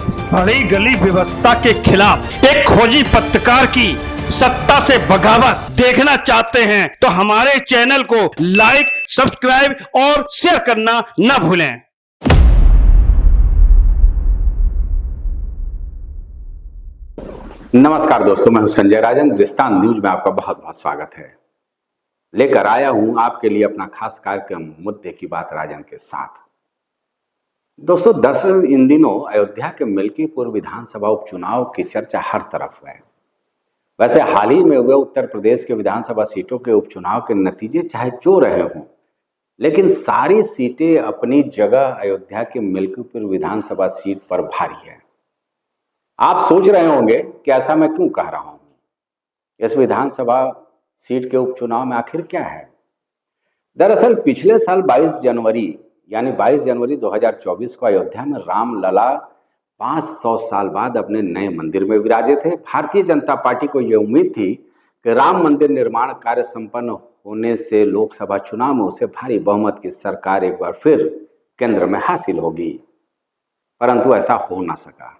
सड़ी गली व्यवस्था के खिलाफ एक खोजी पत्रकार की सत्ता से बगावत देखना चाहते हैं तो हमारे चैनल को लाइक, सब्सक्राइब और शेयर करना न भूलें। नमस्कार दोस्तों, मैं हूं संजय राजन। रिश्ता न्यूज में आपका बहुत बहुत स्वागत है। लेकर आया हूं आपके लिए अपना खास कार्यक्रम मुद्दे की बात राजन के साथ। दोस्तों, दरअसल इन दिनों अयोध्या के मिल्कीपुर विधानसभा उपचुनाव की चर्चा हर तरफ है। वैसे हाल ही में हुए उत्तर प्रदेश के विधानसभा सीटों के उपचुनाव के नतीजे चाहे जो रहे हों, लेकिन सारी सीटें अपनी जगह अयोध्या के मिल्कीपुर विधानसभा सीट पर भारी है। आप सोच रहे होंगे कि ऐसा मैं क्यों कह रहा हूं। इस विधानसभा सीट के उपचुनाव में आखिर क्या है? दरअसल पिछले साल 22 जनवरी 2024 को अयोध्या में रामलला 500 साल बाद अपने नए मंदिर में विराजे थे। भारतीय जनता पार्टी को यह उम्मीद थी कि राम मंदिर निर्माण कार्य संपन्न होने से लोकसभा चुनाव में उसे भारी बहुमत की सरकार एक बार फिर केंद्र में हासिल होगी, परंतु ऐसा हो ना सका।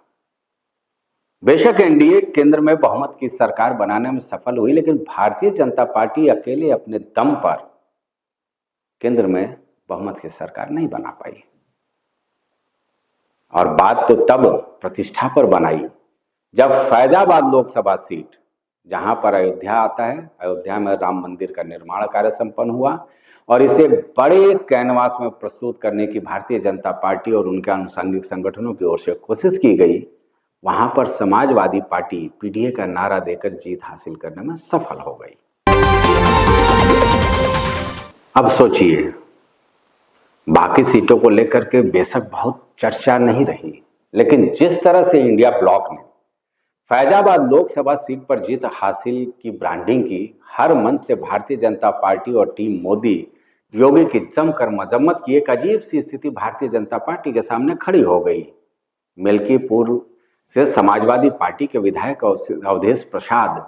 बेशक एनडीए केंद्र में बहुमत की सरकार बनाने में सफल हुई, लेकिन भारतीय जनता पार्टी अकेले अपने दम पर केंद्र में बहुमत की सरकार नहीं बना पाई। और बात तो तब प्रतिष्ठा पर बनाई जब फैजाबाद लोकसभा सीट, जहां पर अयोध्या आता है, अयोध्या में राम मंदिर का निर्माण कार्य संपन्न हुआ और इसे बड़े कैनवास में प्रस्तुत करने की भारतीय जनता पार्टी और उनके आनुषंगिक संगठनों की ओर से कोशिश की गई। वहां पर समाजवादी पार्टी पीडीए का नारा देकर जीत हासिल करने में सफल हो गई। अब सोचिए, बाकी सीटों को लेकर के बेशक बहुत चर्चा नहीं रही, लेकिन जिस तरह से इंडिया ब्लॉक ने फैजाबाद लोकसभा सीट पर जीत हासिल की ब्रांडिंग की, हर मंच से भारतीय जनता पार्टी और टीम मोदी योगी की जमकर मजम्मत की एक अजीब सी स्थिति भारतीय जनता पार्टी के सामने खड़ी हो गई। मिल्कीपुर से समाजवादी पार्टी के विधायक अवधेश प्रसाद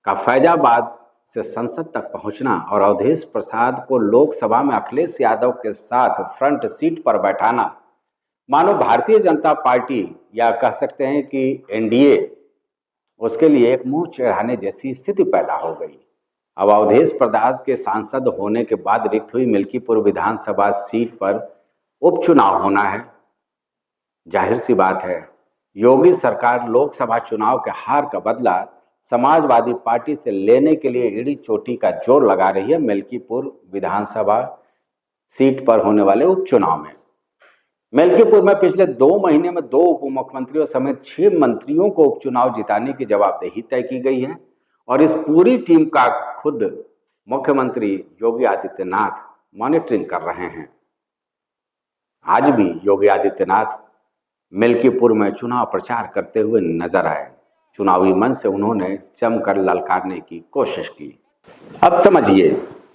का फैजाबाद से संसद तक पहुंचना और अवधेश प्रसाद को लोकसभा में अखिलेश यादव के साथ फ्रंट सीट पर बैठाना, मानो भारतीय जनता पार्टी या कह सकते हैं कि एनडीए उसके लिए एक मुंह चढ़ाने जैसी स्थिति पैदा हो गई। अब अवधेश प्रसाद के सांसद होने के बाद रिक्त हुई मिल्कीपुर विधानसभा सीट पर उपचुनाव होना है। जाहिर सी बात है, योगी सरकार लोकसभा चुनाव के हार का बदला समाजवादी पार्टी से लेने के लिए एड़ी चोटी का जोर लगा रही है। मिल्कीपुर विधानसभा सीट पर होने वाले उपचुनाव में मिल्कीपुर में पिछले 2 महीने में 2 उप मुख्यमंत्रियों समेत 6 मंत्रियों को उपचुनाव जिताने की जवाबदेही तय की गई है और इस पूरी टीम का खुद मुख्यमंत्री योगी आदित्यनाथ मॉनिटरिंग कर रहे हैं। आज भी योगी आदित्यनाथ मिल्कीपुर में चुनाव प्रचार करते हुए नजर आए। चुनावी मंच से उन्होंने जमकर ललकारने की कोशिश की। अब समझिए,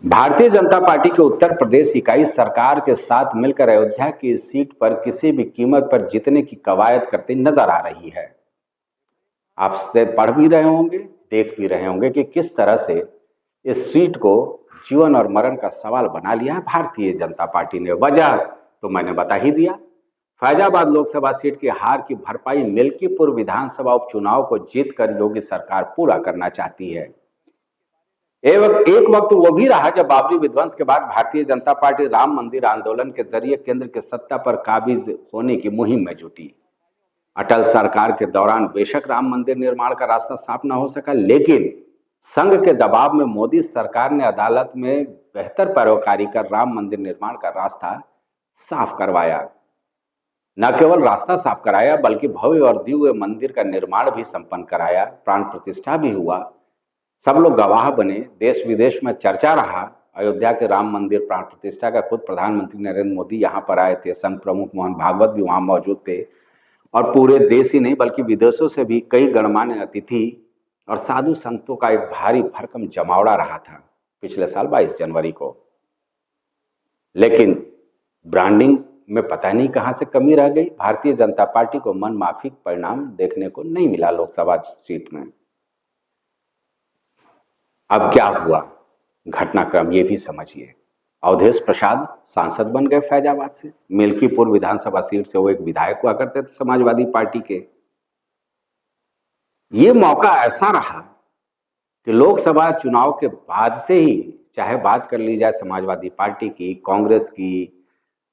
भारतीय जनता पार्टी के उत्तर प्रदेश इकाई सरकार के साथ मिलकर अयोध्या की सीट पर किसी भी कीमत पर जीतने की कवायद करती नजर आ रही है। आप पढ़ भी रहे होंगे, देख भी रहे होंगे कि किस तरह से इस सीट को जीवन और मरण का सवाल बना लिया है भारतीय जनता पार्टी ने। वजह तो मैंने बता ही दिया। फैजाबाद लोकसभा सीट की हार की भरपाई मिल्कीपुर विधानसभा उपचुनाव को जीतकर योगी सरकार पूरा करना चाहती है। एक वक्त वो भी रहा जब बाबरी विध्वंस के बाद भारतीय जनता पार्टी राम मंदिर आंदोलन के जरिए केंद्र के सत्ता पर काबिज होने की मुहिम में जुटी। अटल सरकार के दौरान बेशक राम मंदिर निर्माण का रास्ता साफ न हो सका, लेकिन संघ के दबाव में मोदी सरकार ने अदालत में बेहतर पैरोकारी कर राम मंदिर निर्माण का रास्ता साफ करवाया। न केवल रास्ता साफ कराया, बल्कि भव्य और दिव्य मंदिर का निर्माण भी संपन्न कराया। प्राण प्रतिष्ठा भी हुआ। सब लोग गवाह बने। देश विदेश में चर्चा रहा। अयोध्या के राम मंदिर प्राण प्रतिष्ठा का खुद प्रधानमंत्री नरेंद्र मोदी यहाँ पर आए थे। संघ प्रमुख मोहन भागवत भी वहाँ मौजूद थे और पूरे देश ही नहीं बल्कि विदेशों से भी कई गणमान्य अतिथि और साधु संतों का एक भारी भरकम जमावड़ा रहा था पिछले साल 22 जनवरी को। लेकिन ब्रांडिंग में पता नहीं कहां से कमी रह गई। भारतीय जनता पार्टी को मन माफिक परिणाम देखने को नहीं मिला लोकसभा सीट में। अब क्या हुआ घटनाक्रम, ये भी समझिए। अवधेश प्रसाद सांसद बन गए फैजाबाद से, मिल्कीपुर विधानसभा सीट से वो एक विधायक हुआ करते थे समाजवादी पार्टी के। ये मौका ऐसा रहा कि लोकसभा चुनाव के बाद से ही, चाहे बात कर ली जाए समाजवादी पार्टी की, कांग्रेस की,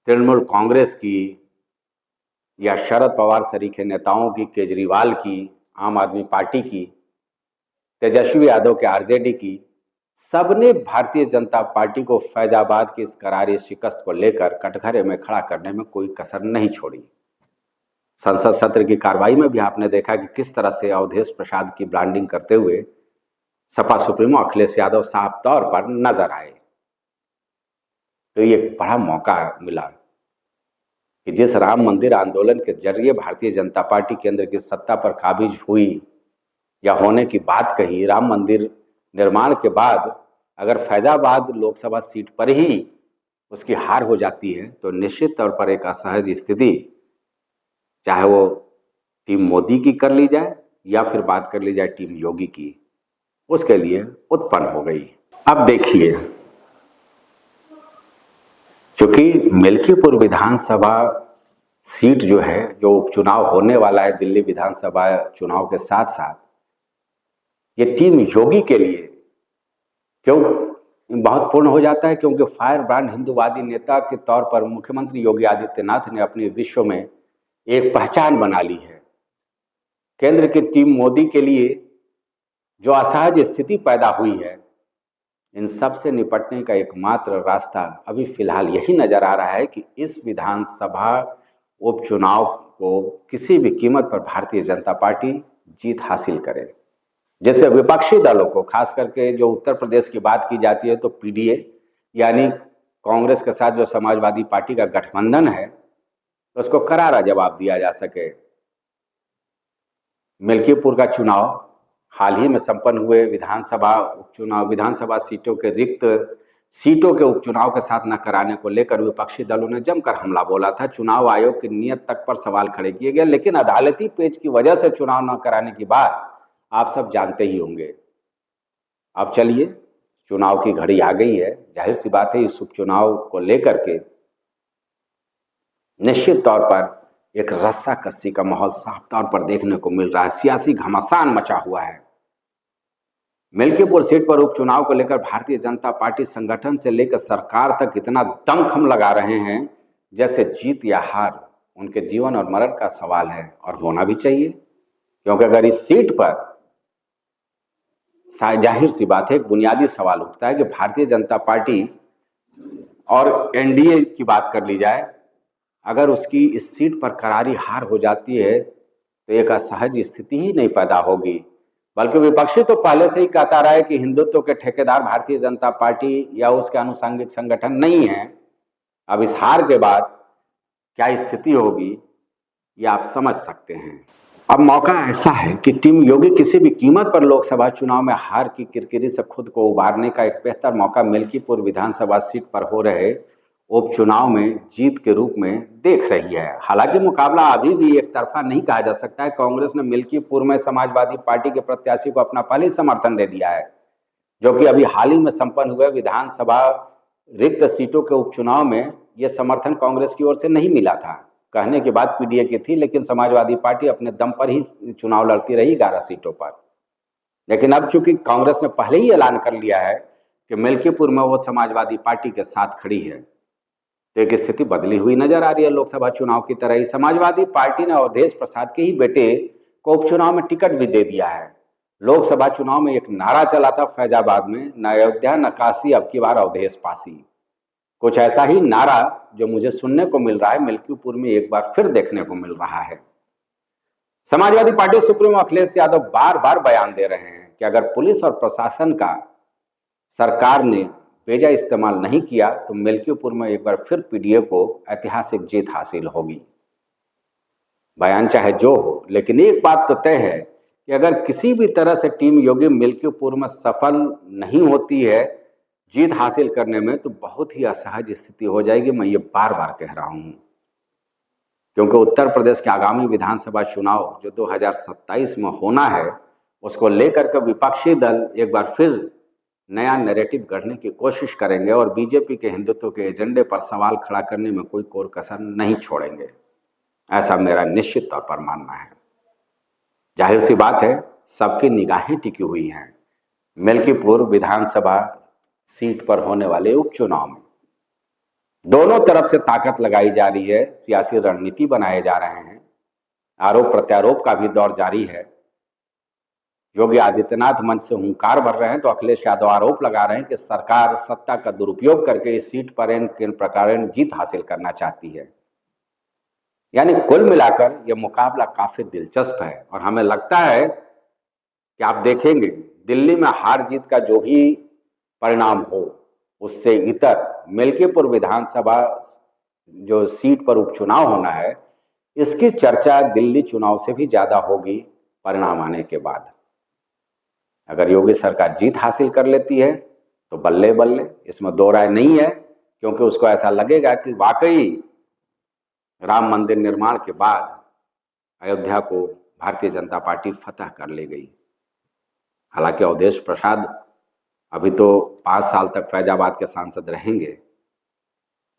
तृणमूल कांग्रेस की, या शरद पवार सरीखे नेताओं की, केजरीवाल की, आम आदमी पार्टी की, तेजस्वी यादव के आरजेडी की, सबने भारतीय जनता पार्टी को फैजाबाद की इस करारी शिकस्त को लेकर कटघरे में खड़ा करने में कोई कसर नहीं छोड़ी। संसद सत्र की कार्रवाई में भी आपने देखा कि किस तरह से अवधेश प्रसाद की ब्रांडिंग करते हुए सपा सुप्रीमो अखिलेश यादव साफ तौर पर नजर आए। तो ये बड़ा मौका मिला कि जिस राम मंदिर आंदोलन के जरिए भारतीय जनता पार्टी केंद्र की सत्ता पर काबिज हुई या होने की बात कही, राम मंदिर निर्माण के बाद अगर फैजाबाद लोकसभा सीट पर ही उसकी हार हो जाती है तो निश्चित तौर पर एक असहज स्थिति, चाहे वो टीम मोदी की कर ली जाए या फिर बात कर ली जाए टीम योगी की, उसके लिए उत्पन्न हो गई। अब देखिए, क्योंकि मिल्कीपुर विधानसभा सीट जो है, जो उपचुनाव होने वाला है दिल्ली विधानसभा चुनाव के साथ साथ, ये टीम योगी के लिए क्यों महत्वपूर्ण हो जाता है, क्योंकि फायर ब्रांड हिंदूवादी नेता के तौर पर मुख्यमंत्री योगी आदित्यनाथ ने अपने विश्व में एक पहचान बना ली है। केंद्र की टीम मोदी के लिए जो असहज स्थिति पैदा हुई है, इन सब से निपटने का एकमात्र रास्ता अभी फिलहाल यही नजर आ रहा है कि इस विधानसभा उपचुनाव को किसी भी कीमत पर भारतीय जनता पार्टी जीत हासिल करे। जैसे विपक्षी दलों को, खास करके जो उत्तर प्रदेश की बात की जाती है, तो पीडीए यानी कांग्रेस के साथ जो समाजवादी पार्टी का गठबंधन है, तो उसको करारा जवाब दिया जा सके। मिल्कीपुर का चुनाव हाल ही में संपन्न हुए विधानसभा उपचुनाव, विधानसभा सीटों के रिक्त सीटों के उपचुनाव के साथ न कराने को लेकर विपक्षी दलों ने जमकर हमला बोला था। चुनाव आयोग की नीयत तक पर सवाल खड़े किए गए, लेकिन अदालती पेच की वजह से चुनाव न कराने की बात आप सब जानते ही होंगे। अब चलिए, चुनाव की घड़ी आ गई है, जाहिर सी बात है इस उपचुनाव को लेकर के निश्चित तौर पर एक रस्साकसी का माहौल साफ तौर पर देखने को मिल रहा है। सियासी घमासान मचा हुआ है। मिल्कीपुर सीट पर उपचुनाव को लेकर भारतीय जनता पार्टी संगठन से लेकर सरकार तक इतना दमखम लगा रहे हैं जैसे जीत या हार उनके जीवन और मरण का सवाल है, और होना भी चाहिए, क्योंकि अगर इस सीट पर जाहिर सी बात है एक बुनियादी सवाल उठता है कि भारतीय जनता पार्टी और एनडीए की बात कर ली जाए, अगर उसकी इस सीट पर करारी हार हो जाती है तो एक असहज स्थिति ही नहीं पैदा होगी, बल्कि विपक्षी तो पहले से ही कहता रहा है कि हिंदुत्व के ठेकेदार भारतीय जनता पार्टी या उसके आनुषंगिक संगठन नहीं है। अब इस हार के बाद क्या स्थिति होगी ये आप समझ सकते हैं। अब मौका ऐसा है कि टीम योगी किसी भी कीमत पर लोकसभा चुनाव में हार की किरकिरी से खुद को उबारने का एक बेहतर मौका मिल्कीपुर विधानसभा सीट पर हो रहे उपचुनाव में जीत के रूप में देख रही है। हालांकि मुकाबला अभी भी एक तरफा नहीं कहा जा सकता है। कांग्रेस ने मिल्कीपुर में समाजवादी पार्टी के प्रत्याशी को अपना पहले समर्थन दे दिया है, जो कि अभी हाल ही में संपन्न हुए विधानसभा रिक्त सीटों के उपचुनाव में यह समर्थन कांग्रेस की ओर से नहीं मिला था। कहने की बात पीडीए की थी, लेकिन समाजवादी पार्टी अपने दम पर ही चुनाव लड़ती रही 11 सीटों पर। लेकिन अब चूंकि कांग्रेस ने पहले ही ऐलान कर लिया है कि मिल्कीपुर में वो समाजवादी पार्टी के साथ खड़ी है, तो एक स्थिति बदली हुई नजर आ रही है। लोकसभा चुनाव की तरह ही समाजवादी पार्टी ने अवधेश प्रसाद के ही बेटे को उपचुनाव में टिकट भी दे दिया है। लोकसभा चुनाव में एक नारा चला था फैजाबाद में, न अयोध्या न काशी, अब की बार अवधेश पासी। कुछ ऐसा ही नारा जो मुझे सुनने को मिल रहा है मिल्कीपुर में एक बार फिर देखने को मिल रहा है। समाजवादी पार्टी सुप्रीमो अखिलेश यादव बार बार बयान दे रहे हैं कि अगर पुलिस और प्रशासन का सरकार ने बेजा इस्तेमाल नहीं किया तो मिल्कीपुर में एक बार फिर पीडीए को ऐतिहासिक जीत हासिल होगी। बयान चाहे जो हो, लेकिन एक बात तो तय है कि अगर किसी भी तरह से टीम योगी मिल्कीपुर में सफल नहीं होती है जीत हासिल करने में, तो बहुत ही असहज स्थिति हो जाएगी। मैं ये बार बार कह रहा हूं, क्योंकि उत्तर प्रदेश के आगामी विधानसभा चुनाव जो 2027 में होना है, उसको लेकर के विपक्षी दल एक बार फिर नया नैरेटिव गढ़ने की कोशिश करेंगे और बीजेपी के हिंदुत्व के एजेंडे पर सवाल खड़ा करने में कोई कोर कसर नहीं छोड़ेंगे, ऐसा मेरा निश्चित तौर पर मानना है। जाहिर सी बात है, सबकी निगाहें टिकी हुई हैं मिल्कीपुर विधानसभा सीट पर होने वाले उपचुनाव में। दोनों तरफ से ताकत लगाई जा रही है, सियासी रणनीति बनाए जा रहे हैं, आरोप प्रत्यारोप का भी दौर जारी है। योगी आदित्यनाथ मंच से हुंकार भर रहे हैं तो अखिलेश यादव आरोप लगा रहे हैं कि सरकार सत्ता का दुरुपयोग करके इस सीट पर इन प्रकार जीत हासिल करना चाहती है। यानी कुल मिलाकर यह मुकाबला काफी दिलचस्प है और हमें लगता है कि आप देखेंगे दिल्ली में हार जीत का जो भी परिणाम हो, उससे इतर मिल्कीपुर विधानसभा जो सीट पर उपचुनाव होना है, इसकी चर्चा दिल्ली चुनाव से भी ज्यादा होगी परिणाम आने के बाद। अगर योगी सरकार जीत हासिल कर लेती है तो बल्ले बल्ले, इसमें दो राय नहीं है, क्योंकि उसको ऐसा लगेगा कि वाकई राम मंदिर निर्माण के बाद अयोध्या को भारतीय जनता पार्टी फतह कर ले गई। हालांकि अवधेश प्रसाद अभी तो 5 साल तक फैजाबाद के सांसद रहेंगे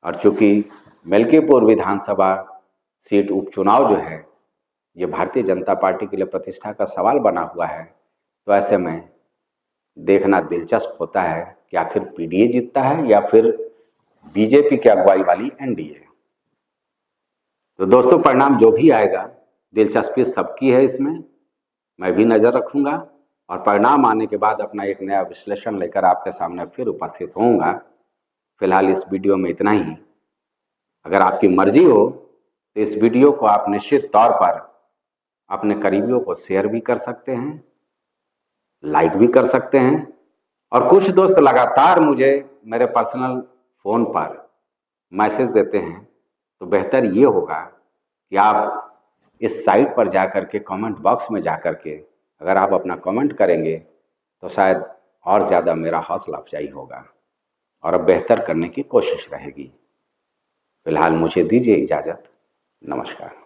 और चूंकि मिल्कीपुर विधानसभा सीट उपचुनाव जो है ये भारतीय जनता पार्टी के लिए प्रतिष्ठा का सवाल बना हुआ है, तो ऐसे में देखना दिलचस्प होता है कि आखिर पीडीए जीतता है या फिर बीजेपी की अगुवाई वाली एनडीए। तो दोस्तों, परिणाम जो भी आएगा, दिलचस्पी सबकी है इसमें, मैं भी नज़र रखूंगा और परिणाम आने के बाद अपना एक नया विश्लेषण लेकर आपके सामने फिर उपस्थित होऊंगा। फिलहाल इस वीडियो में इतना ही। अगर आपकी मर्जी हो तो इस वीडियो को आप निश्चित तौर पर अपने करीबियों को शेयर भी कर सकते हैं, लाइक भी कर सकते हैं, और कुछ दोस्त लगातार मुझे मेरे पर्सनल फ़ोन पर मैसेज देते हैं, तो बेहतर ये होगा कि आप इस साइट पर जाकर के कमेंट बॉक्स में जाकर के अगर आप अपना कमेंट करेंगे तो शायद और ज़्यादा मेरा हौसला अफजाई होगा और अब बेहतर करने की कोशिश रहेगी। फिलहाल मुझे दीजिए इजाज़त। नमस्कार।